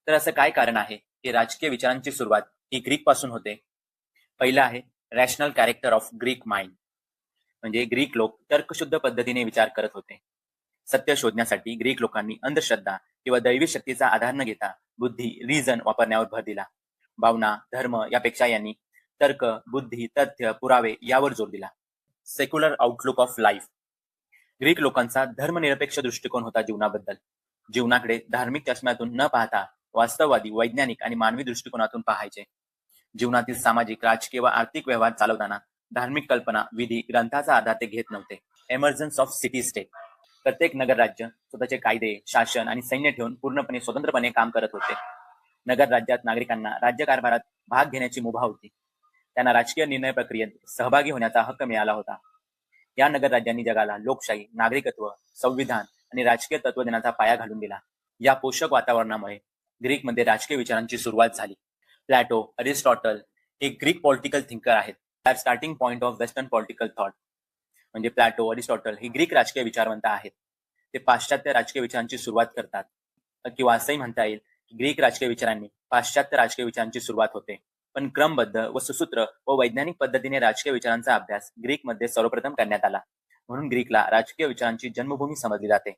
तर असं काय कारण आहे की राजकीय विचारांची सुरुवात ही ग्रीक पासून होते? पहिलं आहे rational character of Greek mind. म्हणजे ग्रीक लोक तर्कशुद्ध पद्धतीने विचार करत होते. सत्य शोधण्यासाठी ग्रीक लोकांनी अंधश्रद्धा किंवा दैवी शक्तीचा आधार न घेता बुद्धी रिझन वापरण्यावर भर दिला. भावना धर्म यापेक्षा यांनी तर्क, बुद्धी, तथ्य, पुरावे यावर जोर दिला. Secular outlook of life. Greek लोकांचा धर्मनिरपेक्ष दृष्टिकोन होता जीवनाबद्दल. जीवनाकडे धार्मिक चष्म्यातून न पाहता वास्तववादी, वैज्ञानिक आणि मानवी दृष्टिकोनातून पाहायचे. जीवनातील सामाजिक, राजकीय व आर्थिक व्यवहार चालवताना धार्मिक कल्पना, विधी, ग्रंथाचा आधार ते घेत नव्हते. एमर्जन्स ऑफ सिटी स्टेट. प्रत्येक नगर राज्य स्वतःचे कायदे, शासन आणि सैन्य ठेवून पूर्णपणे स्वतंत्रपणे काम करत होते. नगर राज्यात नागरिकांना राज्यकारभारात भाग घेण्याची मुभा होती. त्यांना राजकीय निर्णय प्रक्रियेत सहभागी होण्याचा हक्क मिळाला होता. या नगर राज्यांनी जगाला लोकशाही, नागरिकत्व, संविधान आणि राजकीय तत्वज्ञानाचा पाया घालून दिला. या पोषक वातावरणामुळे ग्रीकमध्ये राजकीय विचारांची सुरुवात झाली. प्लॅटो, अरिस्टॉटल हे ग्रीक पॉलिटिकल थिंकर आहेत. Starting point of western political thought. म्हणजे प्लॅटो, अरिस्टॉटल ही ग्रीक राजकीय विचारवंत आहेत. ते पाश्चात्य राजकीय विचारांची सुरुवात करतात, किंवा असंही म्हणता येईल की ग्रीक राजकीय विचारांनी पाश्चात्य राजकीय विचारांची सुरुवात होते. पण क्रमबद्ध व सुसूत्र व वैज्ञानिक पद्धतीने राजकीय विचारांचा अभ्यास ग्रीकमध्ये सर्वप्रथम करण्यात आला. म्हणून ग्रीकला राजकीय विचारांची जन्मभूमी समजली जाते.